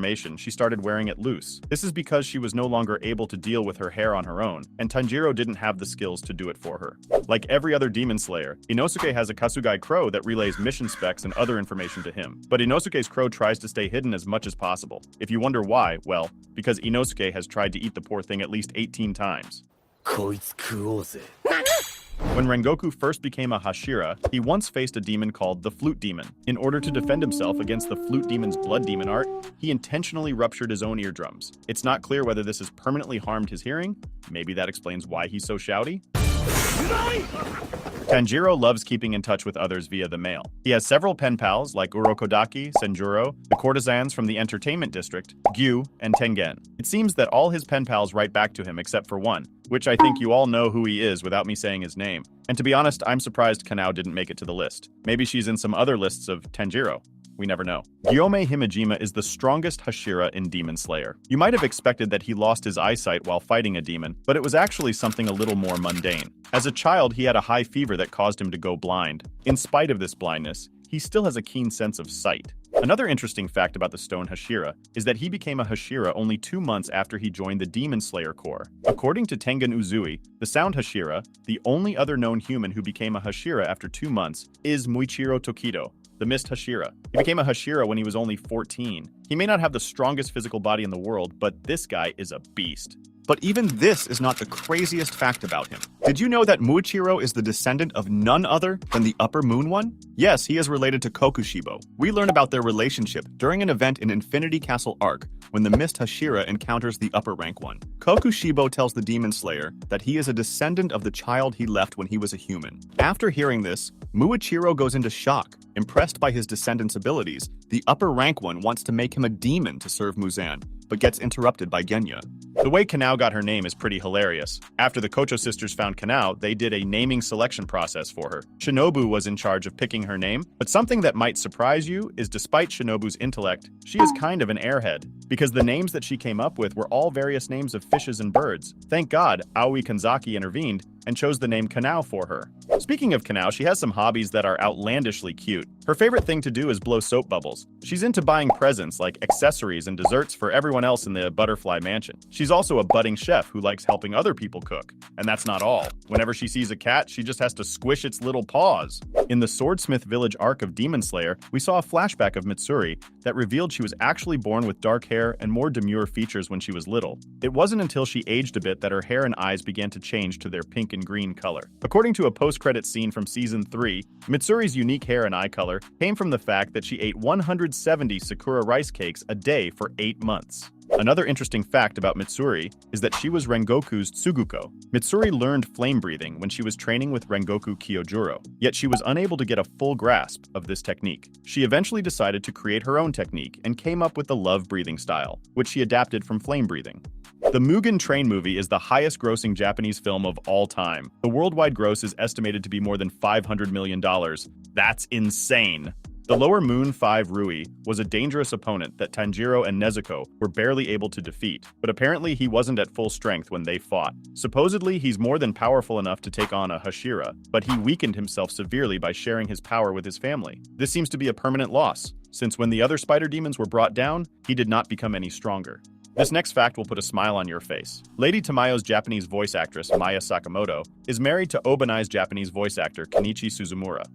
transformation, she started wearing it loose. This is because she was no longer able to deal with her hair on her own, and Tanjiro didn't have the skills to do it for her. Like every other demon slayer, Inosuke has a Kasugai crow that relays mission specs and other information to him. But Inosuke's crow tries to stay hidden as much as possible. If you wonder why, well, because Inosuke has tried to eat the poor thing at least 18 times. When Rengoku first became a Hashira, he once faced a demon called the Flute Demon. In order to defend himself against the Flute Demon's Blood Demon art, he intentionally ruptured his own eardrums. It's not clear whether this has permanently harmed his hearing. Maybe that explains why he's so shouty. Tanjiro loves keeping in touch with others via the mail. He has several pen pals like Urokodaki, Senjuro, the courtesans from the entertainment district, Gyu, and Tengen. It seems that all his pen pals write back to him except for one, which I think you all know who he is without me saying his name. And to be honest, I'm surprised Kanao didn't make it to the list. Maybe she's in some other lists of Tanjiro. We never know. Gyome Himejima is the strongest Hashira in Demon Slayer. You might have expected that he lost his eyesight while fighting a demon, but it was actually something a little more mundane. As a child, he had a high fever that caused him to go blind. In spite of this blindness, he still has a keen sense of sight. Another interesting fact about the Stone Hashira is that he became a Hashira only 2 months after he joined the Demon Slayer Corps. According to Tengen Uzui, the Sound Hashira, the only other known human who became a Hashira after 2 months, is Muichiro Tokido, the Mist Hashira. He became a Hashira when he was only 14. He may not have the strongest physical body in the world, but this guy is a beast. But even this is not the craziest fact about him. Did you know that Muichiro is the descendant of none other than the Upper Moon one? Yes, he is related to Kokushibo. We learn about their relationship during an event in Infinity Castle Arc when the Mist Hashira encounters the upper rank one. Kokushibo tells the Demon Slayer that he is a descendant of the child he left when he was a human. After hearing this, Muichiro goes into shock. Impressed by his descendant's abilities, the upper rank one wants to make him a demon to serve Muzan, but gets interrupted by Genya. The way Kanao got her name is pretty hilarious. After the Kocho sisters found Kanao, they did a naming selection process for her. Shinobu was in charge of picking her name, but something that might surprise you is despite Shinobu's intellect, she is kind of an airhead, because the names that she came up with were all various names of fishes and birds. Thank God, Aoi Kanzaki intervened and chose the name Kanao for her. Speaking of Kanao, she has some hobbies that are outlandishly cute. Her favorite thing to do is blow soap bubbles. She's into buying presents like accessories and desserts for everyone else in the Butterfly Mansion. She's also a budding chef who likes helping other people cook. And that's not all. Whenever she sees a cat, she just has to squish its little paws. In the Swordsmith Village arc of Demon Slayer, we saw a flashback of Mitsuri that revealed she was actually born with dark hair and more demure features when she was little. It wasn't until she aged a bit that her hair and eyes began to change to their pink and green color. According to a post-credit scene from Season 3, Mitsuri's unique hair and eye color came from the fact that she ate 170 Sakura rice cakes a day for 8 months. Another interesting fact about Mitsuri is that she was Rengoku's Tsuguko. Mitsuri learned flame breathing when she was training with Rengoku Kyojuro, yet she was unable to get a full grasp of this technique. She eventually decided to create her own technique and came up with the love breathing style, which she adapted from flame breathing. The Mugen Train movie is the highest-grossing Japanese film of all time. The worldwide gross is estimated to be more than $500 million. That's insane! The Lower Moon 5 Rui was a dangerous opponent that Tanjiro and Nezuko were barely able to defeat, but apparently he wasn't at full strength when they fought. Supposedly, he's more than powerful enough to take on a Hashira, but he weakened himself severely by sharing his power with his family. This seems to be a permanent loss, since when the other spider demons were brought down, he did not become any stronger. This next fact will put a smile on your face. Lady Tamayo's Japanese voice actress, Maya Sakamoto, is married to Obanai's Japanese voice actor, Kenichi Suzumura.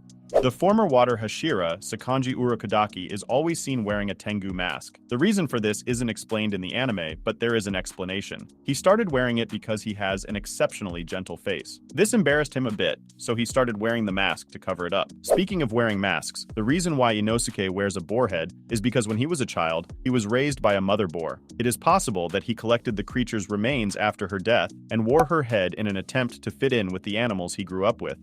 The former water Hashira, Sakanji Urokodaki, is always seen wearing a Tengu mask. The reason for this isn't explained in the anime, but there is an explanation. He started wearing it because he has an exceptionally gentle face. This embarrassed him a bit, so he started wearing the mask to cover it up. Speaking of wearing masks, the reason why Inosuke wears a boar head is because when he was a child, he was raised by a mother boar. It is possible that he collected the creature's remains after her death and wore her head in an attempt to fit in with the animals he grew up with.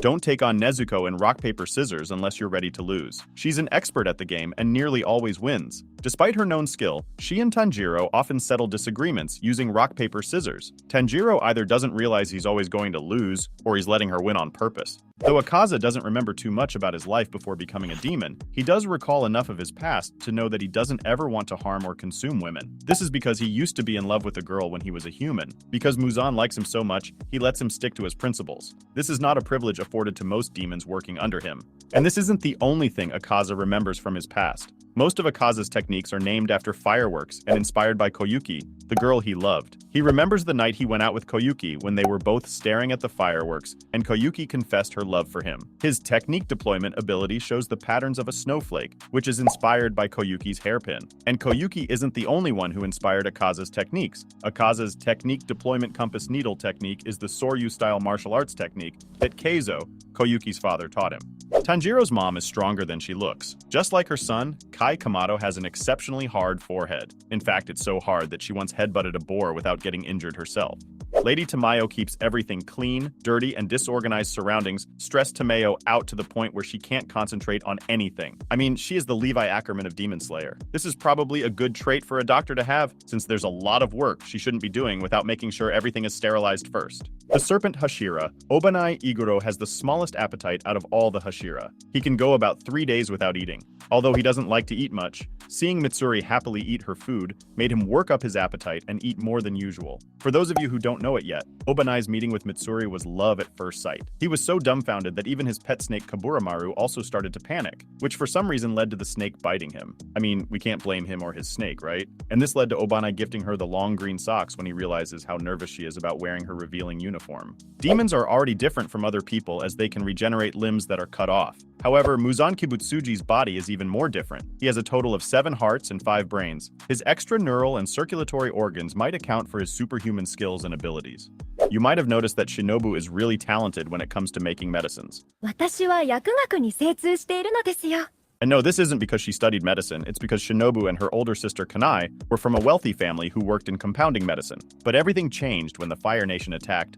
Don't take on Nezuko in rock, paper, scissors unless you're ready to lose. She's an expert at the game and nearly always wins. Despite her known skill, she and Tanjiro often settle disagreements using rock, paper, scissors. Tanjiro either doesn't realize he's always going to lose, or he's letting her win on purpose. Though Akaza doesn't remember too much about his life before becoming a demon, he does recall enough of his past to know that he doesn't ever want to harm or consume women. This is because he used to be in love with a girl when he was a human. Because Muzan likes him so much, he lets him stick to his principles. This is not a privilege afforded to most demons working under him. And this isn't the only thing Akaza remembers from his past. Most of Akaza's techniques are named after fireworks and inspired by Koyuki, the girl he loved. He remembers the night he went out with Koyuki when they were both staring at the fireworks, and Koyuki confessed her love for him. His technique deployment ability shows the patterns of a snowflake, which is inspired by Koyuki's hairpin. And Koyuki isn't the only one who inspired Akaza's techniques. Akaza's technique deployment compass needle technique is the Soryu-style martial arts technique that Keizo, Koyuki's father, taught him. Tanjiro's mom is stronger than she looks. Just like her son, Kai Kamato has an exceptionally hard forehead. In fact, it's so hard that she once headbutted a boar without getting injured herself. Lady Tamayo keeps everything clean, dirty, and disorganized surroundings stress Tamayo out to the point where she can't concentrate on anything. I mean, she is the Levi Ackerman of Demon Slayer. This is probably a good trait for a doctor to have, since there's a lot of work she shouldn't be doing without making sure everything is sterilized first. The serpent Hashira, Obanai Iguro, has the smallest appetite out of all the Hashira. He can go about 3 days without eating. Although he doesn't like to eat much, seeing Mitsuri happily eat her food made him work up his appetite and eat more than usual. For those of you who don't know it yet, Obanai's meeting with Mitsuri was love at first sight. He was so dumbfounded that even his pet snake Kaburamaru also started to panic, which for some reason led to the snake biting him. I mean, we can't blame him or his snake, right? And this led to Obanai gifting her the long green socks when he realizes how nervous she is about wearing her revealing uniform. Demons are already different from other people as they can regenerate limbs that are cut off. However, Muzan Kibutsuji's body is even more different. He has a total of 7 hearts and 5 brains. His extra neural and circulatory organs might account for his superhuman skills and abilities. You might have noticed that Shinobu is really talented when it comes to making medicines. 私は薬学に精通しているのですよ。 And no, this isn't because she studied medicine, it's because Shinobu and her older sister Kanai were from a wealthy family who worked in compounding medicine. But everything changed when the Fire Nation attacked,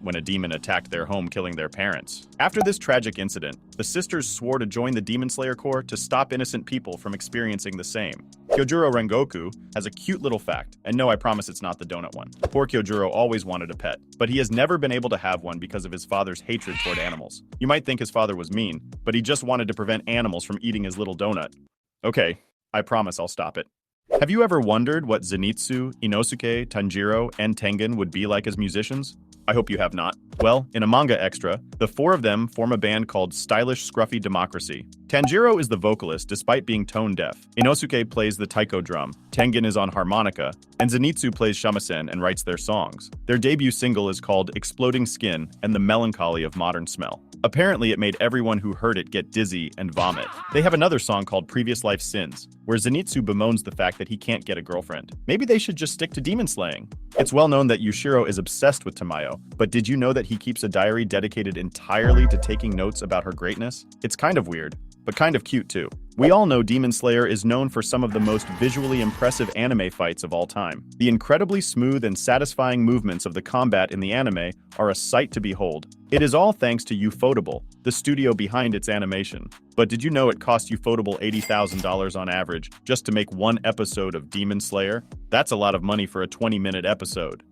when a demon attacked their home, killing their parents. After this tragic incident, the sisters swore to join the Demon Slayer Corps to stop innocent people from experiencing the same. Kyojuro Rengoku has a cute little fact, and no, I promise it's not the donut one. Poor Kyojuro always wanted a pet, but he has never been able to have one because of his father's hatred toward animals. You might think his father was mean, but he just wanted to prevent animals from eating his little donut. Okay, I promise I'll stop it. Have you ever wondered what Zenitsu, Inosuke, Tanjiro, and Tengen would be like as musicians? I hope you have not. Well, in a manga extra, the 4 of them form a band called Stylish Scruffy Democracy. Tanjiro is the vocalist despite being tone deaf. Inosuke plays the taiko drum, Tengen is on harmonica, and Zenitsu plays shamisen and writes their songs. Their debut single is called Exploding Skin and the Melancholy of Modern Smell. Apparently, it made everyone who heard it get dizzy and vomit. They have another song called Previous Life Sins, where Zenitsu bemoans the fact that he can't get a girlfriend. Maybe they should just stick to demon slaying. It's well known that Yushiro is obsessed with Tamayo, but did you know that he keeps a diary dedicated entirely to taking notes about her greatness? It's kind of weird, but kind of cute too. We all know Demon Slayer is known for some of the most visually impressive anime fights of all time. The incredibly smooth and satisfying movements of the combat in the anime are a sight to behold. It is all thanks to Ufotable, the studio behind its animation. But did you know it cost Ufotable $80,000 on average just to make one episode of Demon Slayer? That's a lot of money for a 20-minute episode.